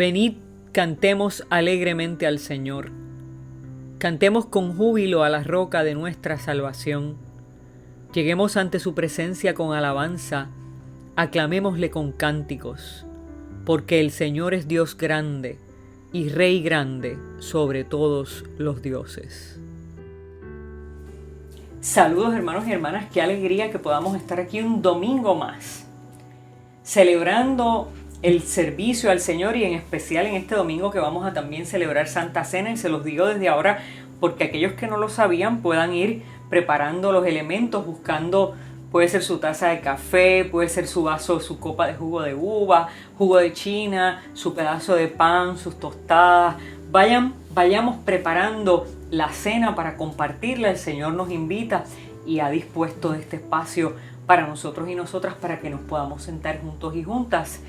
Venid, cantemos alegremente al Señor. Cantemos con júbilo a la roca de nuestra salvación. Lleguemos ante su presencia con alabanza, aclamémosle con cánticos, porque el Señor es Dios grande y Rey grande sobre todos los dioses. Saludos hermanos y hermanas, qué alegría que podamos estar aquí un domingo más, celebrando el servicio al Señor y en especial en este domingo que vamos a también celebrar Santa Cena, y se los digo desde ahora porque aquellos que no lo sabían puedan ir preparando los elementos, buscando, puede ser su taza de café, puede ser su vaso, su copa de jugo de uva, jugo de china, su pedazo de pan, sus tostadas. Vayamos preparando la cena para compartirla. El Señor nos invita y ha dispuesto este espacio para nosotros y nosotras para que nos podamos sentar juntos y juntas,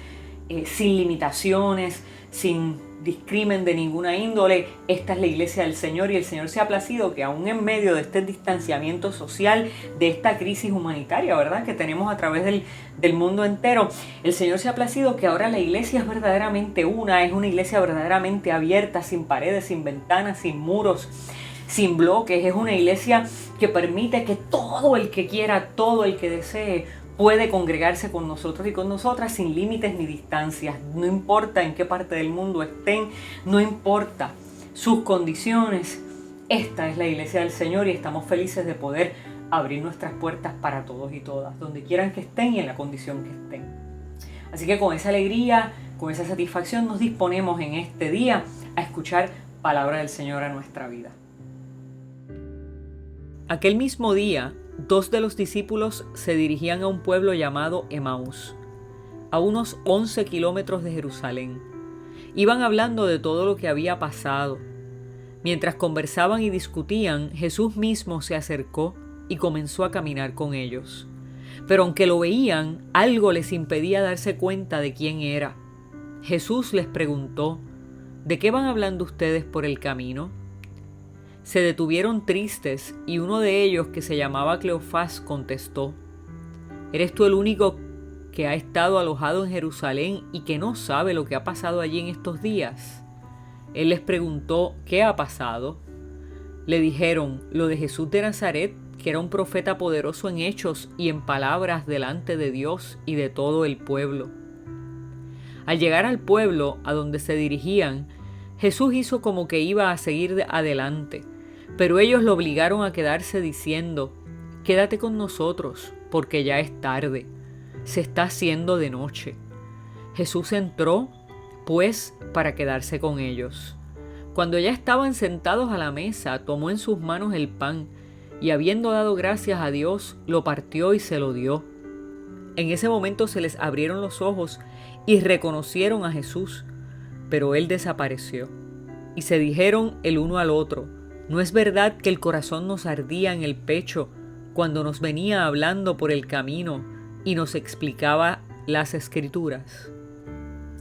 sin limitaciones, sin discrimen de ninguna índole. Esta es la iglesia del Señor y el Señor se ha placido que aún en medio de este distanciamiento social, de esta crisis humanitaria, ¿verdad?, que tenemos a través del mundo entero, el Señor se ha placido que ahora la iglesia es verdaderamente es una iglesia verdaderamente abierta, sin paredes, sin ventanas, sin muros, sin bloques. Es una iglesia que permite que todo el que quiera, todo el que desee, puede congregarse con nosotros y con nosotras sin límites ni distancias. No importa en qué parte del mundo estén, no importa sus condiciones. Esta es la iglesia del Señor y estamos felices de poder abrir nuestras puertas para todos y todas, donde quieran que estén y en la condición que estén. Así que con esa alegría, con esa satisfacción nos disponemos en este día a escuchar palabra del Señor a nuestra vida. Aquel mismo día, 2 de los discípulos se dirigían a un pueblo llamado Emaús, a unos 11 kilómetros de Jerusalén. Iban hablando de todo lo que había pasado. Mientras conversaban y discutían, Jesús mismo se acercó y comenzó a caminar con ellos. Pero aunque lo veían, algo les impedía darse cuenta de quién era. Jesús les preguntó: ¿de qué van hablando ustedes por el camino? Se detuvieron tristes y uno de ellos, que se llamaba Cleofás, contestó: ¿eres tú el único que ha estado alojado en Jerusalén y que no sabe lo que ha pasado allí en estos días? Él les preguntó: ¿qué ha pasado? Le dijeron: lo de Jesús de Nazaret, que era un profeta poderoso en hechos y en palabras delante de Dios y de todo el pueblo. Al llegar al pueblo a donde se dirigían, Jesús hizo como que iba a seguir adelante, pero ellos lo obligaron a quedarse diciendo: quédate con nosotros, porque ya es tarde, se está haciendo de noche. Jesús entró, pues, para quedarse con ellos. Cuando ya estaban sentados a la mesa, tomó en sus manos el pan y, habiendo dado gracias a Dios, lo partió y se lo dio. En ese momento se les abrieron los ojos y reconocieron a Jesús, pero él desapareció. Y se dijeron el uno al otro: ¿no es verdad que el corazón nos ardía en el pecho cuando nos venía hablando por el camino y nos explicaba las Escrituras?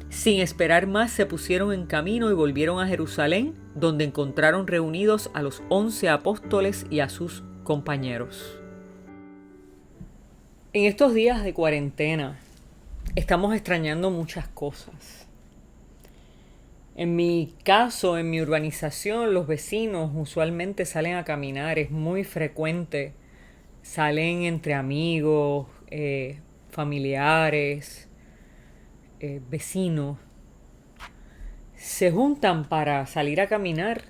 Sin esperar más, se pusieron en camino y volvieron a Jerusalén, donde encontraron reunidos a los 11 apóstoles y a sus compañeros. En estos días de cuarentena estamos extrañando muchas cosas. En mi caso, en mi urbanización, los vecinos usualmente salen a caminar, es muy frecuente. Salen entre amigos, familiares, vecinos. Se juntan para salir a caminar.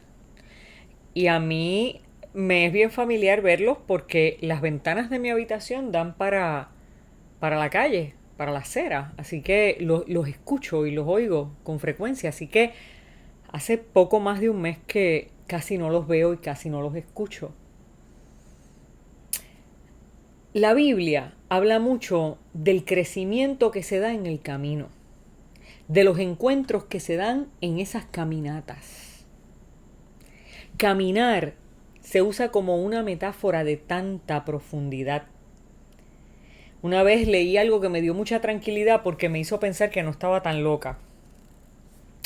Y a mí me es bien familiar verlos porque las ventanas de mi habitación dan para la calle, para la acera, así que los escucho y los oigo con frecuencia. Así que hace poco más de un mes que casi no los veo y casi no los escucho. La Biblia habla mucho del crecimiento que se da en el camino, de los encuentros que se dan en esas caminatas. Caminar se usa como una metáfora de tanta profundidad. Una vez leí algo que me dio mucha tranquilidad porque me hizo pensar que no estaba tan loca.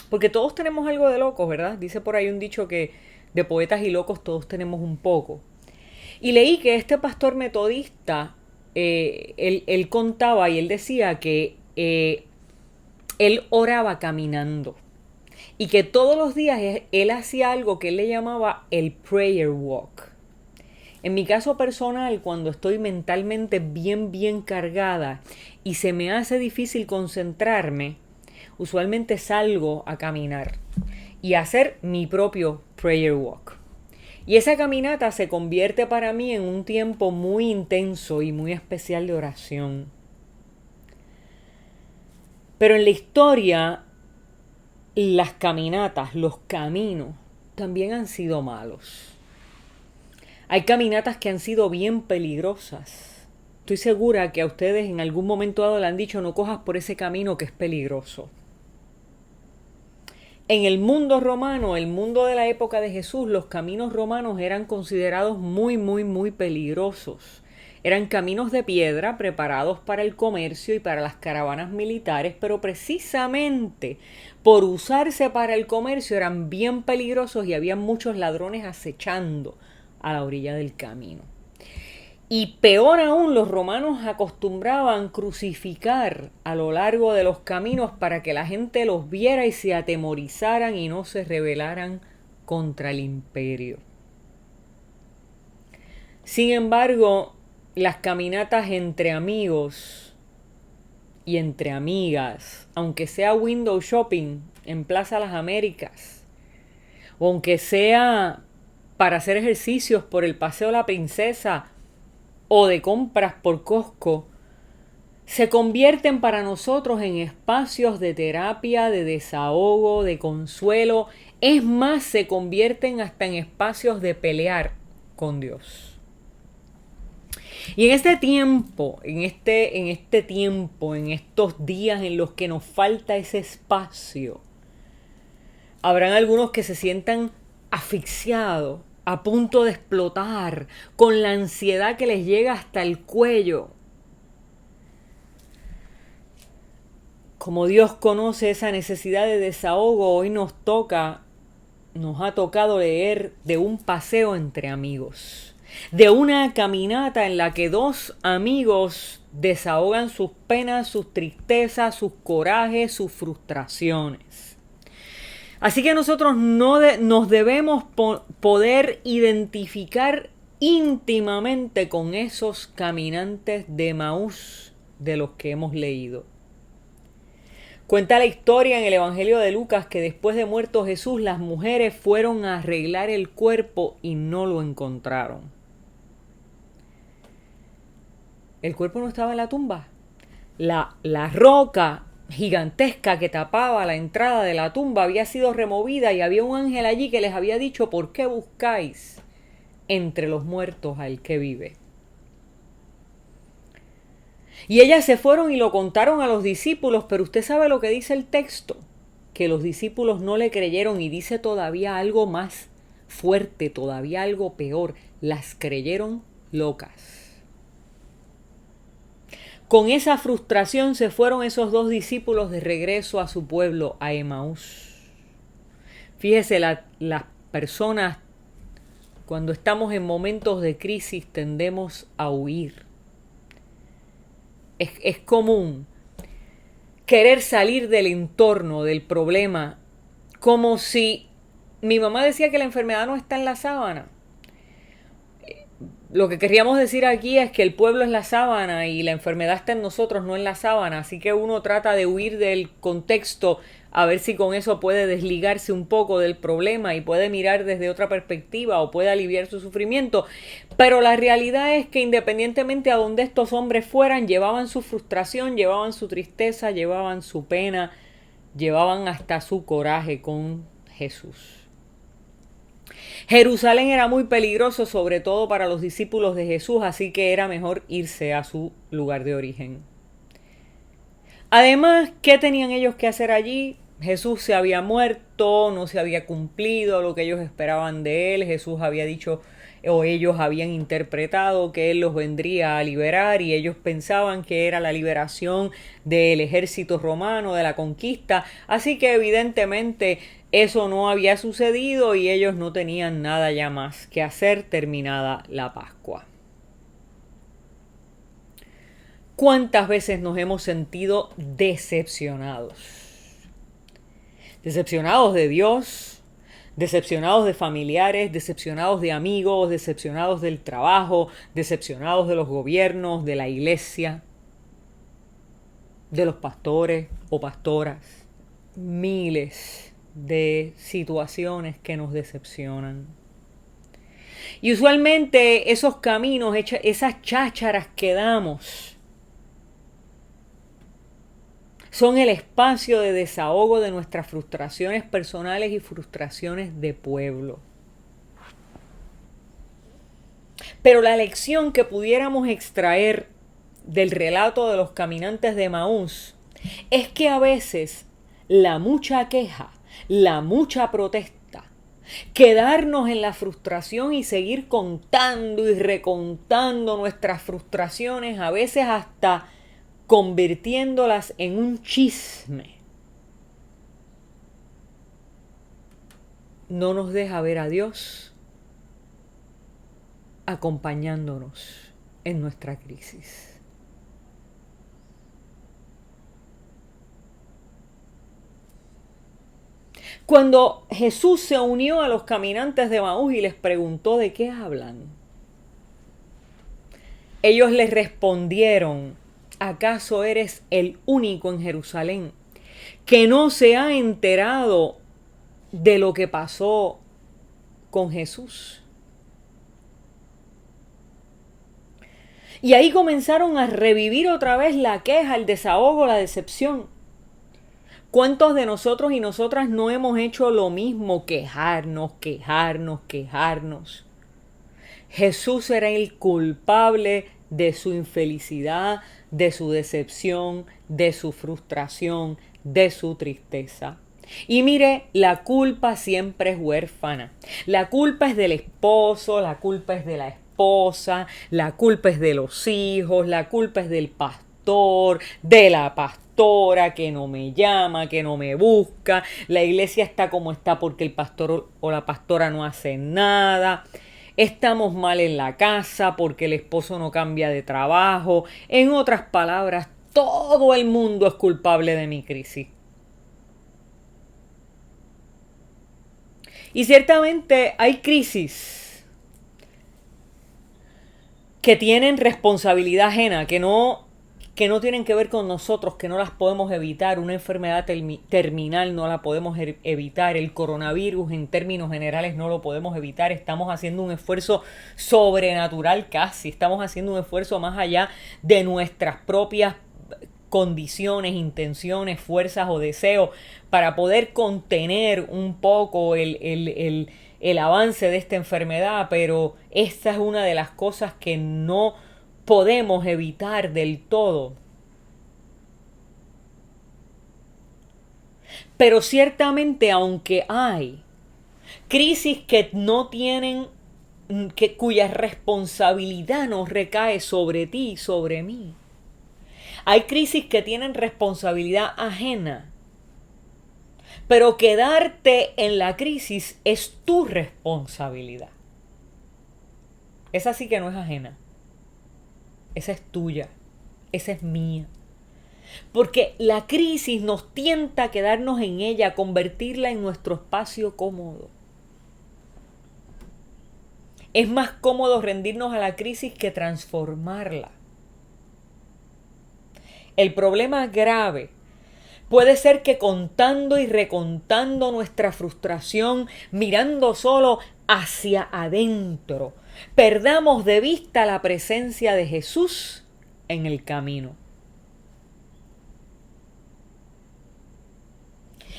Porque todos tenemos algo de locos, ¿verdad? Dice por ahí un dicho que de poetas y locos todos tenemos un poco. Y leí que este pastor metodista, él contaba y él decía que él oraba caminando. y que todos los días él hacía algo que él le llamaba el prayer walk. En mi caso personal, cuando estoy mentalmente bien cargada y se me hace difícil concentrarme, usualmente salgo a caminar y a hacer mi propio prayer walk. Y esa caminata se convierte para mí en un tiempo muy intenso y muy especial de oración. Pero en la historia, las caminatas, los caminos, también han sido malos. Hay caminatas que han sido bien peligrosas. Estoy segura que a ustedes en algún momento dado le han dicho: no cojas por ese camino que es peligroso. En el mundo romano, el mundo de la época de Jesús, los caminos romanos eran considerados muy peligrosos. Eran caminos de piedra preparados para el comercio y para las caravanas militares, pero precisamente por usarse para el comercio eran bien peligrosos y había muchos ladrones acechando a la orilla del camino. Y peor aún, los romanos acostumbraban crucificar a lo largo de los caminos para que la gente los viera y se atemorizaran y no se rebelaran contra el imperio. Sin embargo, las caminatas entre amigos y entre amigas, aunque sea window shopping en Plaza Las Américas, o aunque sea para hacer ejercicios por el Paseo La Princesa o de compras por Costco, se convierten para nosotros en espacios de terapia, de desahogo, de consuelo. Es más, se convierten hasta en espacios de pelear con Dios. Y en este tiempo, en estos días en los que nos falta ese espacio, habrán algunos que se sientan asfixiados, a punto de explotar, con la ansiedad que les llega hasta el cuello. Como Dios conoce esa necesidad de desahogo, hoy nos ha tocado leer de un paseo entre amigos, de una caminata en la que dos amigos desahogan sus penas, sus tristezas, sus corajes, sus frustraciones. Así que nosotros nos debemos poder identificar íntimamente con esos caminantes de Emaús de los que hemos leído. Cuenta la historia en el Evangelio de Lucas que después de muerto Jesús, las mujeres fueron a arreglar el cuerpo y no lo encontraron. El cuerpo no estaba en la tumba. La roca gigantesca que tapaba la entrada de la tumba había sido removida y había un ángel allí que les había dicho: ¿por qué buscáis entre los muertos al que vive? Y ellas se fueron y lo contaron a los discípulos, pero usted sabe lo que dice el texto, que los discípulos no le creyeron, y dice todavía algo más fuerte, todavía algo peor: las creyeron locas. Con esa frustración se fueron esos dos discípulos de regreso a su pueblo, a Emaús. Fíjese, las personas, cuando estamos en momentos de crisis, tendemos a huir. Es común querer salir del entorno, del problema, como si mi mamá decía que la enfermedad no está en la sábana. Lo que queríamos decir aquí es que el pueblo es la sábana y la enfermedad está en nosotros, no en la sábana. Así que uno trata de huir del contexto a ver si con eso puede desligarse un poco del problema y puede mirar desde otra perspectiva o puede aliviar su sufrimiento. Pero la realidad es que independientemente a donde estos hombres fueran, llevaban su frustración, llevaban su tristeza, llevaban su pena, llevaban hasta su coraje con Jesús. Jerusalén era muy peligroso, sobre todo para los discípulos de Jesús, así que era mejor irse a su lugar de origen. Además, ¿qué tenían ellos que hacer allí? Jesús se había muerto, no se había cumplido lo que ellos esperaban de él. Jesús había dicho, o ellos habían interpretado, que él los vendría a liberar, y ellos pensaban que era la liberación del ejército romano, de la conquista. Así que evidentemente eso no había sucedido y ellos no tenían nada ya más que hacer terminada la Pascua. ¿Cuántas veces nos hemos sentido decepcionados? Decepcionados de Dios, decepcionados de familiares, decepcionados de amigos, decepcionados del trabajo, decepcionados de los gobiernos, de la iglesia, de los pastores o pastoras. Miles de situaciones que nos decepcionan. Y usualmente esos caminos, esas chácharas que damos, son el espacio de desahogo de nuestras frustraciones personales y frustraciones de pueblo. Pero la lección que pudiéramos extraer del relato de los caminantes de Emaús es que a veces la mucha queja, la mucha protesta, quedarnos en la frustración y seguir contando y recontando nuestras frustraciones, a veces hasta convirtiéndolas en un chisme, no nos deja ver a Dios acompañándonos en nuestra crisis. Cuando Jesús se unió a los caminantes de Emaús y les preguntó de qué hablan, ellos les respondieron: ¿acaso eres el único en Jerusalén que no se ha enterado de lo que pasó con Jesús? Y ahí comenzaron a revivir otra vez la queja, el desahogo, la decepción. ¿Cuántos de nosotros y nosotras no hemos hecho lo mismo? Quejarnos. Jesús era el culpable de su infelicidad, de su decepción, de su frustración, de su tristeza. Y mire, la culpa siempre es huérfana. La culpa es del esposo, la culpa es de la esposa, la culpa es de los hijos, la culpa es del pastor, de la pastora que no me llama, que no me busca. La iglesia está como está porque el pastor o la pastora no hace nada. Estamos mal en la casa porque el esposo no cambia de trabajo. En otras palabras, todo el mundo es culpable de mi crisis. Y ciertamente hay crisis que tienen responsabilidad ajena, que no tienen que ver con nosotros, que no las podemos evitar. Una enfermedad terminal no la podemos evitar. El coronavirus en términos generales no lo podemos evitar. Estamos haciendo un esfuerzo sobrenatural casi. Estamos haciendo un esfuerzo más allá de nuestras propias condiciones, intenciones, fuerzas o deseos para poder contener un poco el avance de esta enfermedad, pero esta es una de las cosas que no podemos evitar del todo. Pero ciertamente, aunque hay crisis que no tienen, cuya responsabilidad no recae sobre ti y sobre mí, hay crisis que tienen responsabilidad ajena. Pero quedarte en la crisis es tu responsabilidad. Esa sí que no es ajena. Esa es tuya. Esa es mía. Porque la crisis nos tienta a quedarnos en ella, a convertirla en nuestro espacio cómodo. Es más cómodo rendirnos a la crisis que transformarla. El problema grave puede ser que contando y recontando nuestra frustración, mirando solo hacia adentro, perdamos de vista la presencia de Jesús en el camino.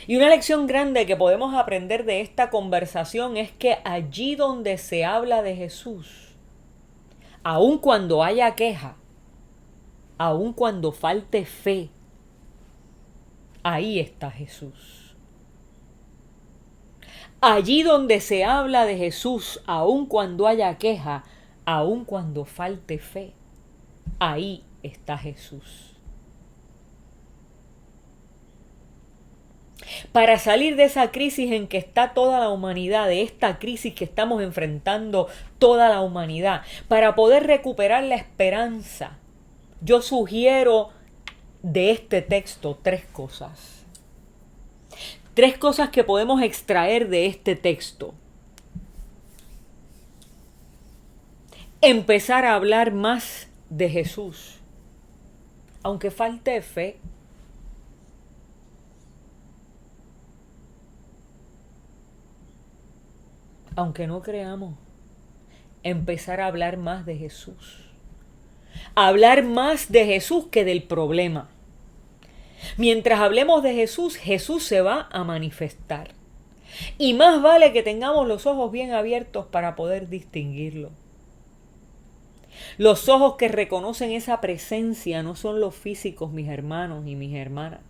Y una lección grande que podemos aprender de esta conversación es que allí donde se habla de Jesús, aun cuando haya queja, aun cuando falte fe, ahí está Jesús. Allí donde se habla de Jesús, aun cuando haya queja, aun cuando falte fe, ahí está Jesús. Para salir de esa crisis en que está toda la humanidad, de esta crisis que estamos enfrentando toda la humanidad, para poder recuperar la esperanza, yo sugiero de este texto 3 cosas. 3 cosas que podemos extraer de este texto. Empezar a hablar más de Jesús, aunque falte fe. Aunque no creamos, empezar a hablar más de Jesús. Hablar más de Jesús que del problema. Mientras hablemos de Jesús, Jesús se va a manifestar. Y más vale que tengamos los ojos bien abiertos para poder distinguirlo. Los ojos que reconocen esa presencia no son los físicos, mis hermanos y mis hermanas.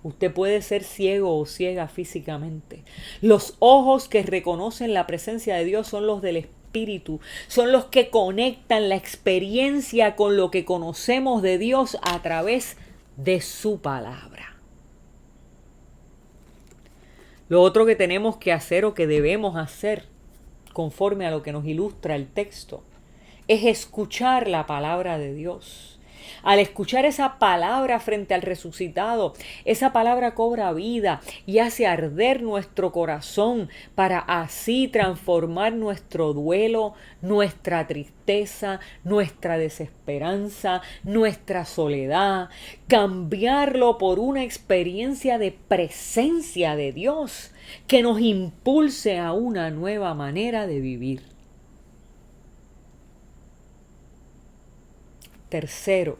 Usted puede ser ciego o ciega físicamente. Los ojos que reconocen la presencia de Dios son los del Espíritu. Son los que conectan la experiencia con lo que conocemos de Dios a través de su palabra. Lo otro que tenemos que hacer o que debemos hacer, conforme a lo que nos ilustra el texto, es escuchar la palabra de Dios. Al escuchar esa palabra frente al resucitado, esa palabra cobra vida y hace arder nuestro corazón para así transformar nuestro duelo, nuestra tristeza, nuestra desesperanza, nuestra soledad, cambiarlo por una experiencia de presencia de Dios que nos impulse a una nueva manera de vivir. Tercero,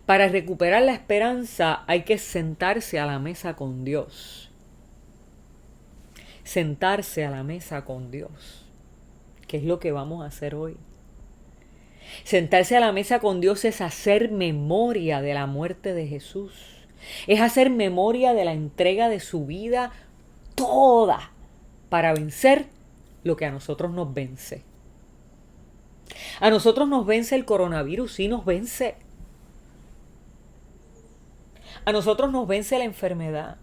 para recuperar la esperanza hay que sentarse a la mesa con Dios. Sentarse a la mesa con Dios, que es lo que vamos a hacer hoy. Sentarse a la mesa con Dios es hacer memoria de la muerte de Jesús. Es hacer memoria de la entrega de su vida toda para vencer lo que a nosotros nos vence. A nosotros nos vence el coronavirus, sí nos vence. A nosotros nos vence la enfermedad.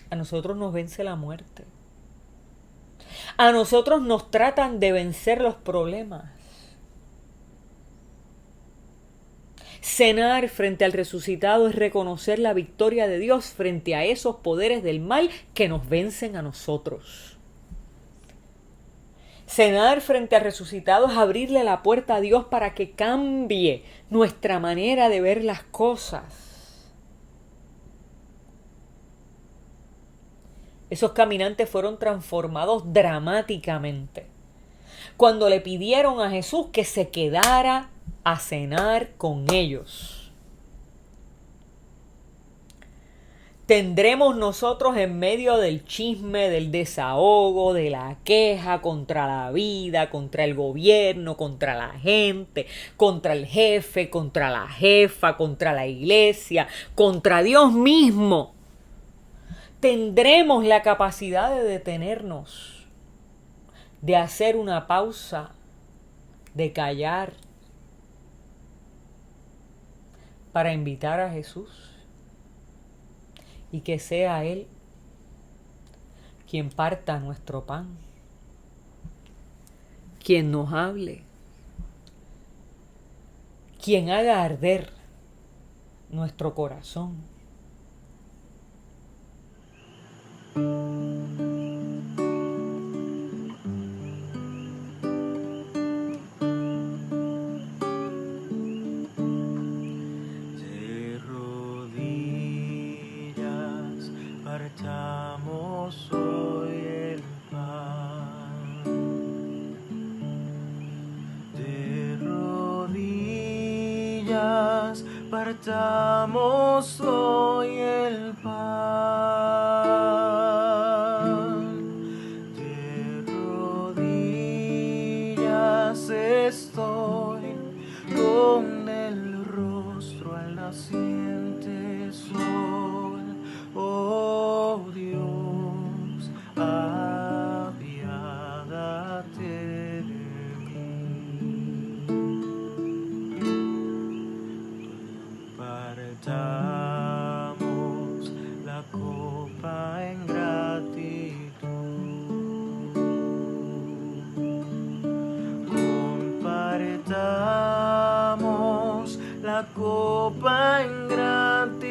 A nosotros nos vence la muerte. A nosotros nos tratan de vencer los problemas. Cenar frente al resucitado es reconocer la victoria de Dios frente a esos poderes del mal que nos vencen a nosotros. Cenar frente al resucitado es abrirle la puerta a Dios para que cambie nuestra manera de ver las cosas. Esos caminantes fueron transformados dramáticamente cuando le pidieron a Jesús que se quedara a cenar con ellos. Tendremos nosotros en medio del chisme, del desahogo, de la queja contra la vida, contra el gobierno, contra la gente, contra el jefe, contra la jefa, contra la iglesia, contra Dios mismo. Tendremos la capacidad de detenernos, de hacer una pausa, de callar, para invitar a Jesús. Y que sea Él quien parta nuestro pan, quien nos hable, quien haga arder nuestro corazón. Partamos hoy el pan, de rodillas partamos hoy el pan, de rodillas estoy con el rostro al naciente sol. Oh Dios, apiádate de mí. Compartamos la copa en gratitud. Compartamos la copa copa en gratitud.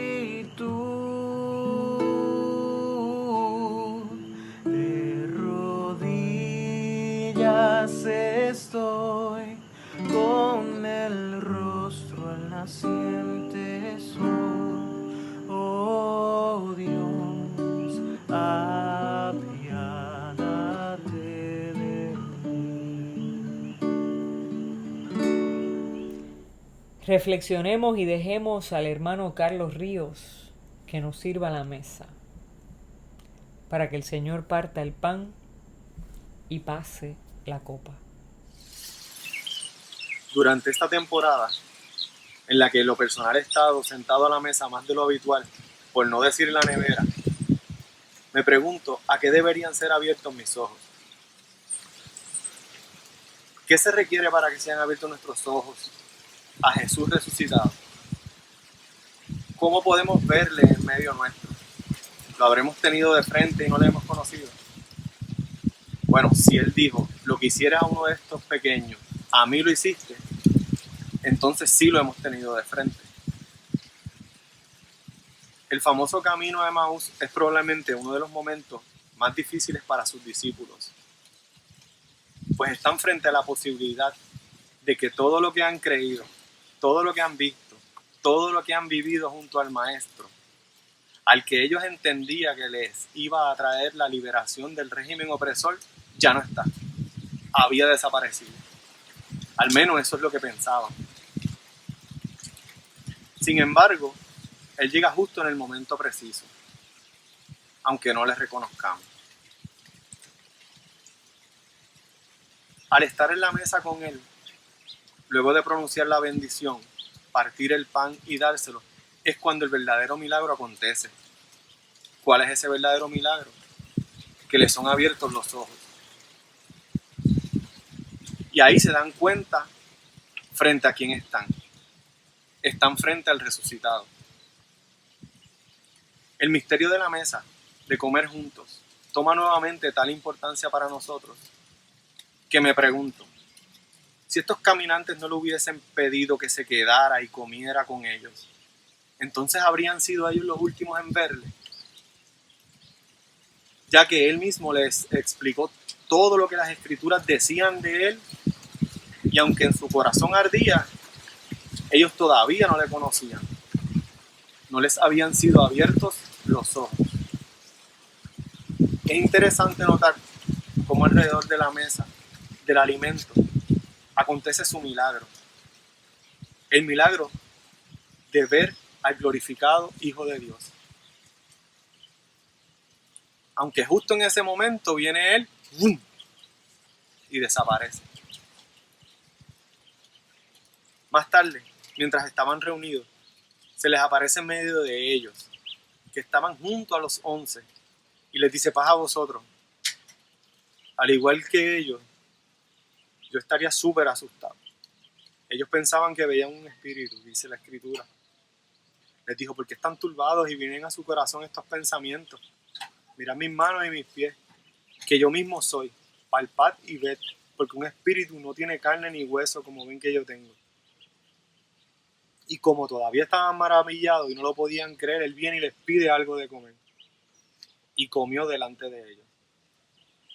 De rodillas estoy, con el rostro al naciente sol. Oh Dios, apiádate de mí. Reflexionemos y dejemos al hermano Carlos Ríos que nos sirva la mesa, para que el Señor parta el pan y pase la copa. Durante esta temporada, en la que en lo personal he estado sentado a la mesa más de lo habitual, por no decir la nevera, me pregunto a qué deberían ser abiertos mis ojos. ¿Qué se requiere para que sean abiertos nuestros ojos a Jesús resucitado? ¿Cómo podemos verle en medio nuestro? ¿Lo habremos tenido de frente y no le hemos conocido? Bueno, si Él dijo, lo que hiciera a uno de estos pequeños, a mí lo hiciste, entonces sí lo hemos tenido de frente. El famoso camino a Emaús es probablemente uno de los momentos más difíciles para sus discípulos, pues están frente a la posibilidad de que todo lo que han creído, todo lo que han visto, todo lo que han vivido junto al Maestro, al que ellos entendían que les iba a traer la liberación del régimen opresor, ya no está. Había desaparecido. Al menos eso es lo que pensaban. Sin embargo, Él llega justo en el momento preciso, aunque no les reconozcamos. Al estar en la mesa con Él, luego de pronunciar la bendición, partir el pan y dárselo, es cuando el verdadero milagro acontece. ¿Cuál es ese verdadero milagro? Que les son abiertos los ojos. Y ahí se dan cuenta frente a quién están. Están frente al resucitado. El misterio de la mesa, de comer juntos, toma nuevamente tal importancia para nosotros que me pregunto, si estos caminantes no le hubiesen pedido que se quedara y comiera con ellos, entonces habrían sido ellos los últimos en verle, ya que Él mismo les explicó todo lo que las Escrituras decían de Él, y aunque en su corazón ardía, ellos todavía no le conocían. No les habían sido abiertos los ojos. Es interesante notar cómo alrededor de la mesa, del alimento, acontece su milagro. El milagro de ver al glorificado Hijo de Dios. Aunque justo en ese momento viene Él ¡bum!, y desaparece. Más tarde, mientras estaban reunidos, se les aparece en medio de ellos, que estaban junto a los 11, y les dice: paz a vosotros. Al igual que ellos, yo estaría súper asustado. Ellos pensaban que veían un espíritu, dice la Escritura. Les dijo: ¿por qué están turbados y vienen a su corazón estos pensamientos? Mirad mis manos y mis pies, que yo mismo soy. Palpad y ved, porque un espíritu no tiene carne ni hueso como ven que yo tengo. Y como todavía estaban maravillados y no lo podían creer, Él viene y les pide algo de comer. Y comió delante de ellos.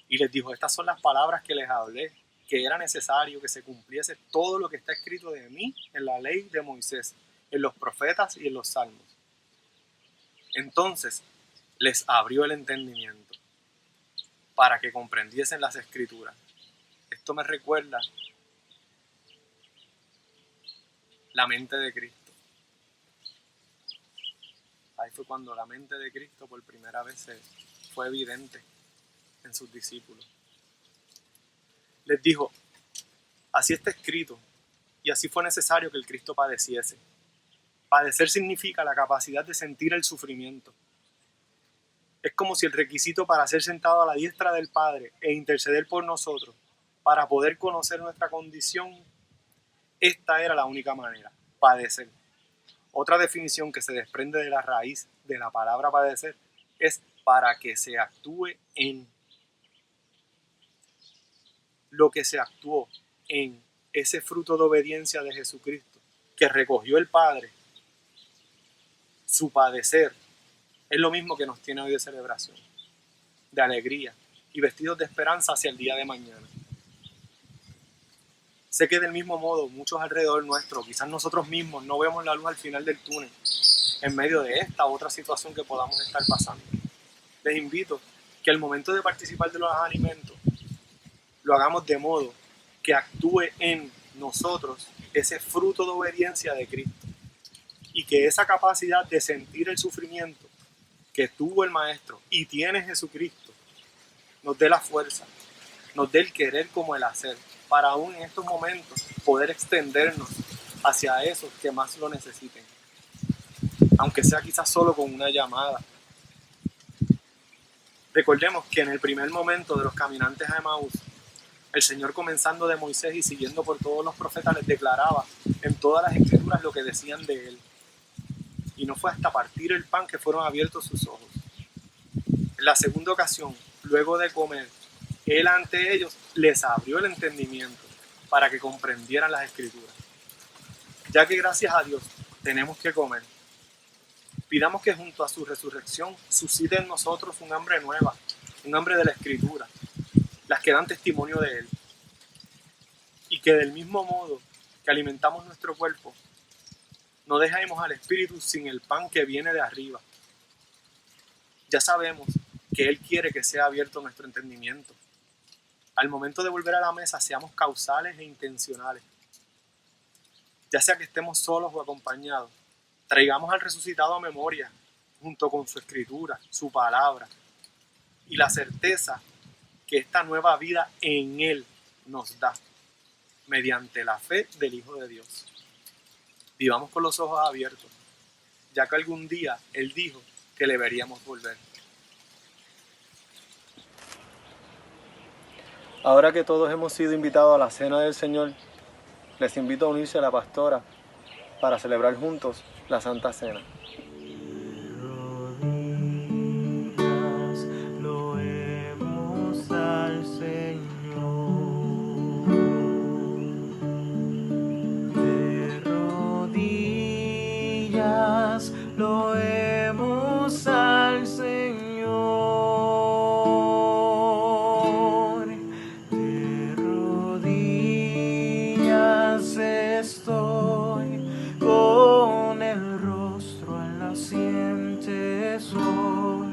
Y les dijo: estas son las palabras que les hablé, que era necesario que se cumpliese todo lo que está escrito de mí en la ley de Moisés, en los profetas y en los salmos. Entonces les abrió el entendimiento para que comprendiesen las Escrituras. Esto me recuerda la mente de Cristo. Ahí fue cuando la mente de Cristo por primera vez fue evidente en sus discípulos. Les dijo: así está escrito, y así fue necesario que el Cristo padeciese. Padecer significa la capacidad de sentir el sufrimiento. Es como si el requisito para ser sentado a la diestra del Padre e interceder por nosotros, para poder conocer nuestra condición, esta era la única manera: padecer. Otra definición que se desprende de la raíz de la palabra padecer es para que se actúe en. Lo que se actuó en ese fruto de obediencia de Jesucristo, que recogió el Padre, su padecer es lo mismo que nos tiene hoy de celebración, de alegría y vestidos de esperanza hacia el día de mañana. Sé que del mismo modo muchos alrededor nuestro, quizás nosotros mismos, no vemos la luz al final del túnel en medio de esta u otra situación que podamos estar pasando. Les invito que al momento de participar de los alimentos lo hagamos de modo que actúe en nosotros ese fruto de obediencia de Cristo y que esa capacidad de sentir el sufrimiento que tuvo el Maestro y tiene Jesucristo nos dé la fuerza, nos dé el querer como el hacer, para aún en estos momentos poder extendernos hacia esos que más lo necesiten, aunque sea quizás solo con una llamada. Recordemos que en el primer momento de los caminantes a Emaús, el Señor, comenzando de Moisés y siguiendo por todos los profetas, les declaraba en todas las escrituras lo que decían de Él. Y no fue hasta partir el pan que fueron abiertos sus ojos. En la segunda ocasión, luego de comer, Él ante ellos les abrió el entendimiento para que comprendieran las escrituras. Ya que gracias a Dios tenemos que comer, pidamos que junto a su resurrección suscite en nosotros un hambre nueva, un hambre de la escritura, las que dan testimonio de Él. Y que del mismo modo que alimentamos nuestro cuerpo, no dejemos al Espíritu sin el pan que viene de arriba. Ya sabemos que Él quiere que sea abierto nuestro entendimiento. Al momento de volver a la mesa, seamos causales e intencionales. Ya sea que estemos solos o acompañados, traigamos al resucitado a memoria, junto con su escritura, su palabra, y la certeza que esta nueva vida en Él nos da, mediante la fe del Hijo de Dios. Vivamos con los ojos abiertos, ya que algún día Él dijo que le veríamos volver. Ahora que todos hemos sido invitados a la cena del Señor, les invito a unirse a la pastora para celebrar juntos la Santa Cena. Loemos al Señor. De rodillas loemos al Señor. De rodillas estoy con el rostro al naciente sol.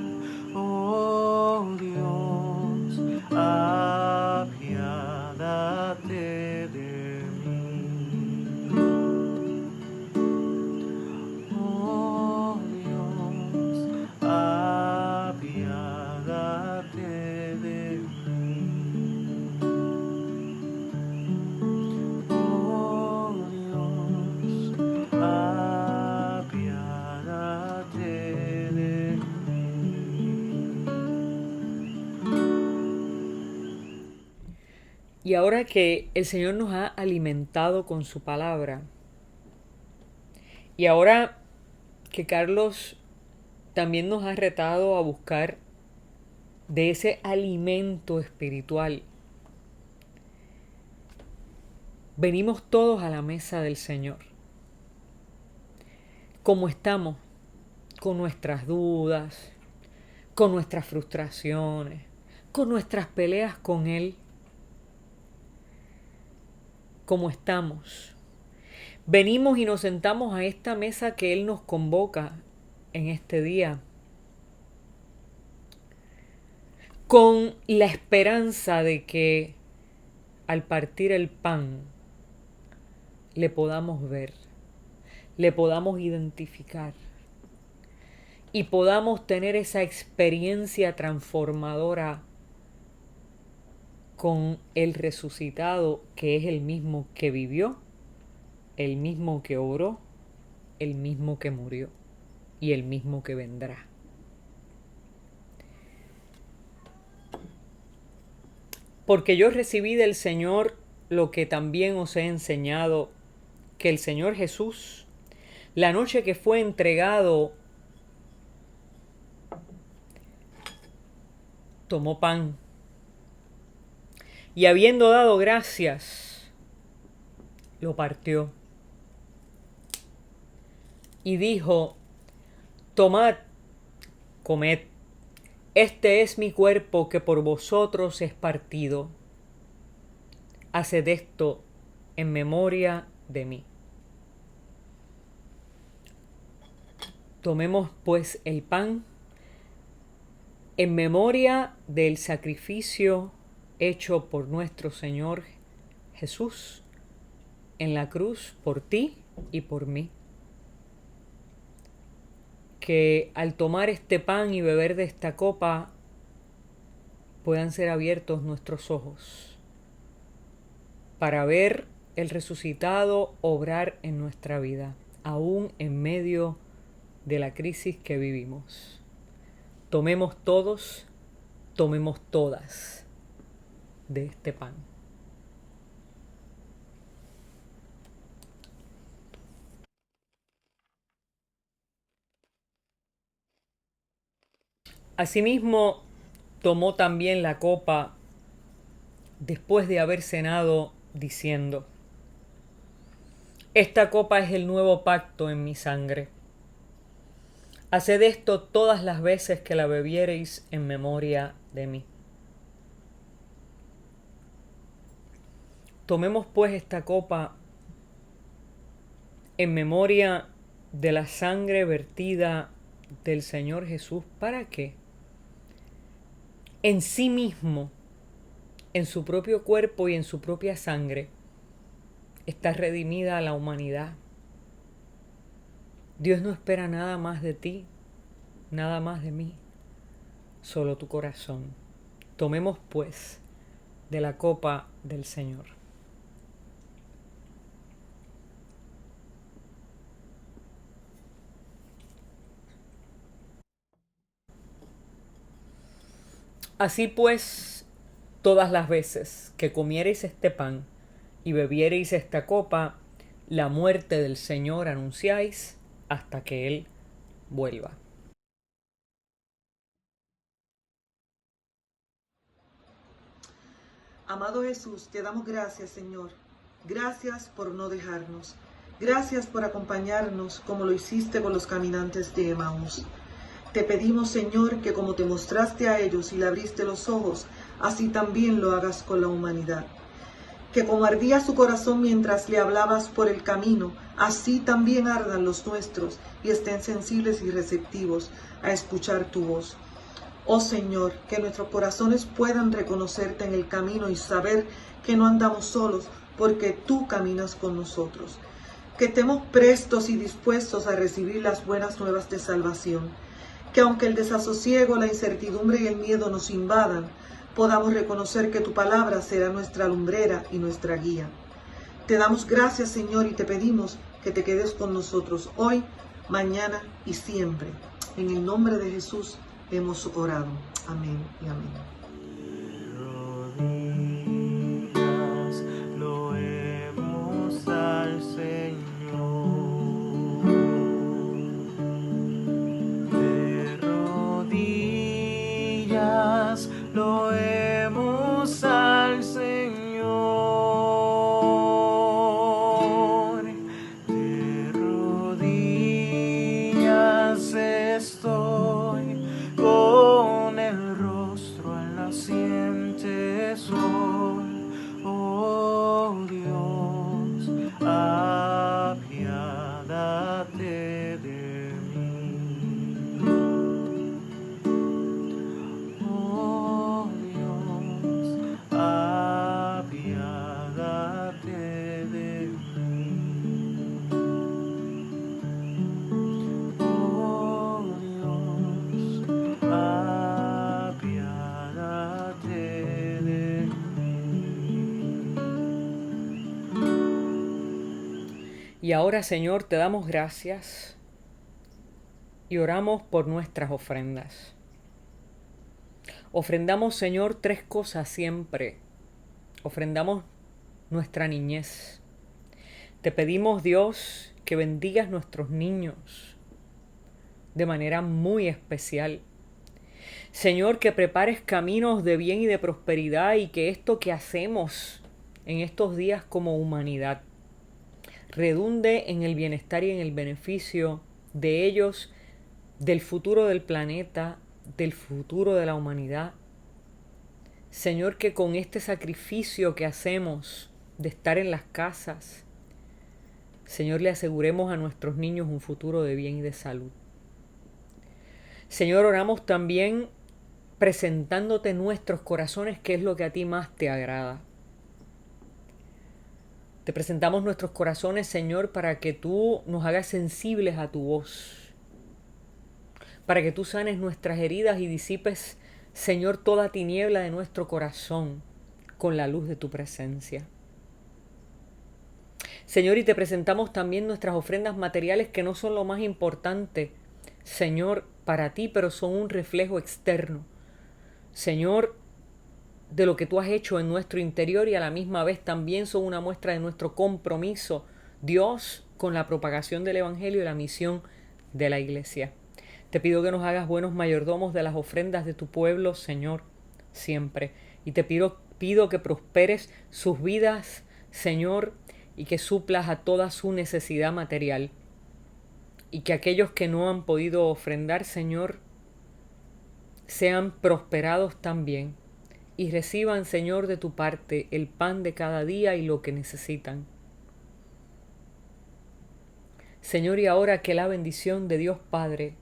Oh Dios, apiádate de mí. Oh Dios, apiádate de mí. Oh Dios, apiádate de mí. Y ahora que el Señor nos ha alimentado con su palabra, y ahora que Carlos también nos ha retado a buscar de ese alimento espiritual, venimos todos a la mesa del Señor. Como estamos, con nuestras dudas, con nuestras frustraciones, con nuestras peleas con Él. Como estamos. Venimos y nos sentamos a esta mesa que Él nos convoca en este día, con la esperanza de que al partir el pan le podamos ver, le podamos identificar y podamos tener esa experiencia transformadora con el resucitado, que es el mismo que vivió, el mismo que oró, el mismo que murió y el mismo que vendrá. Porque yo recibí del Señor lo que también os he enseñado, que el Señor Jesús, la noche que fue entregado, tomó pan y habiendo dado gracias, lo partió y dijo: Tomad, comed, este es mi cuerpo que por vosotros es partido. Haced esto en memoria de mí. Tomemos pues el pan en memoria del sacrificio hecho por nuestro Señor Jesús en la cruz por ti y por mí. Que al tomar este pan y beber de esta copa puedan ser abiertos nuestros ojos para ver el resucitado obrar en nuestra vida, aún en medio de la crisis que vivimos. Tomemos todos, tomemos todas de este pan. Asimismo, tomó también la copa después de haber cenado, diciendo: Esta copa es el nuevo pacto en mi sangre. Haced esto todas las veces que la bebiereis en memoria de mí. Tomemos pues esta copa en memoria de la sangre vertida del Señor Jesús. ¿Para qué? En sí mismo, en su propio cuerpo y en su propia sangre, está redimida a la humanidad. Dios no espera nada más de ti, nada más de mí, solo tu corazón. Tomemos pues de la copa del Señor. Así pues, todas las veces que comiereis este pan y bebiereis esta copa, la muerte del Señor anunciáis hasta que Él vuelva. Amado Jesús, te damos gracias, Señor. Gracias por no dejarnos. Gracias por acompañarnos como lo hiciste con los caminantes de Emaús. Te pedimos, Señor, que como te mostraste a ellos y le abriste los ojos, así también lo hagas con la humanidad. Que como ardía su corazón mientras le hablabas por el camino, así también ardan los nuestros y estén sensibles y receptivos a escuchar tu voz. Oh Señor, que nuestros corazones puedan reconocerte en el camino y saber que no andamos solos porque tú caminas con nosotros. Que estemos prestos y dispuestos a recibir las buenas nuevas de salvación. Que aunque el desasosiego, la incertidumbre y el miedo nos invadan, podamos reconocer que tu palabra será nuestra lumbrera y nuestra guía. Te damos gracias, Señor, y te pedimos que te quedes con nosotros hoy, mañana y siempre. En el nombre de Jesús hemos orado. Amén y amén. Rodillas, loemos al Señor. De rodillas, loemos al Señor. De rodillas estoy, con el rostro al naciente sol. Oh Dios, apiádate de mí. Oh Dios, apiádate de mí. Oh Dios, apiádate de mí. Y ahora, Señor, te damos gracias y oramos por nuestras ofrendas. Ofrendamos, Señor, tres cosas siempre. Ofrendamos nuestra niñez. Te pedimos, Dios, que bendigas nuestros niños de manera muy especial. Señor, que prepares caminos de bien y de prosperidad y que esto que hacemos en estos días como humanidad redunde en el bienestar y en el beneficio de ellos del futuro del planeta, del futuro de la humanidad. Señor, que con este sacrificio que hacemos de estar en las casas, Señor, le aseguremos a nuestros niños un futuro de bien y de salud. Señor, oramos también presentándote nuestros corazones, que es lo que a ti más te agrada. Te presentamos nuestros corazones, Señor, para que tú nos hagas sensibles a tu voz, para que tú sanes nuestras heridas y disipes, Señor, toda tiniebla de nuestro corazón con la luz de tu presencia. Señor, y te presentamos también nuestras ofrendas materiales, que no son lo más importante, Señor, para ti, pero son un reflejo externo, Señor, de lo que tú has hecho en nuestro interior, y a la misma vez también son una muestra de nuestro compromiso, Dios, con la propagación del Evangelio y la misión de la Iglesia. Te pido que nos hagas buenos mayordomos de las ofrendas de tu pueblo, Señor, siempre. Y te pido que prosperes sus vidas, Señor, y que suplas a toda su necesidad material. Y que aquellos que no han podido ofrendar, Señor, sean prosperados también y reciban, Señor, de tu parte el pan de cada día y lo que necesitan. Señor, y ahora que la bendición de Dios Padre,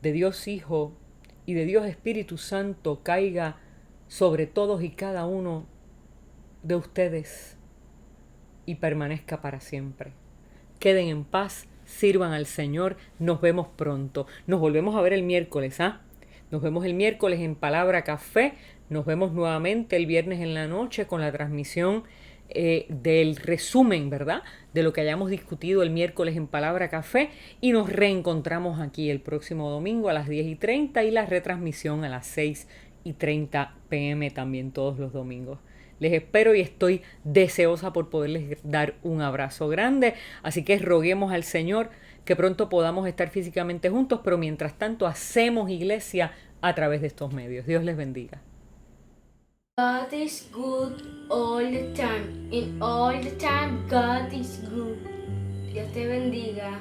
de Dios Hijo y de Dios Espíritu Santo caiga sobre todos y cada uno de ustedes y permanezca para siempre. Queden en paz, sirvan al Señor, nos vemos pronto. Nos volvemos a ver el miércoles, ¿ah? Nos vemos el miércoles en Palabra Café. Nos vemos nuevamente el viernes en la noche con la transmisión del resumen, ¿verdad?, de lo que hayamos discutido el miércoles en Palabra Café, y nos reencontramos aquí el próximo domingo a las 10:30 y la retransmisión a las 6:30 p.m. también todos los domingos. Les espero y estoy deseosa por poderles dar un abrazo grande, así que roguemos al Señor que pronto podamos estar físicamente juntos, pero mientras tanto hacemos iglesia a través de estos medios. Dios les bendiga. God is good all the time. In all the time, God is good. Dios te bendiga.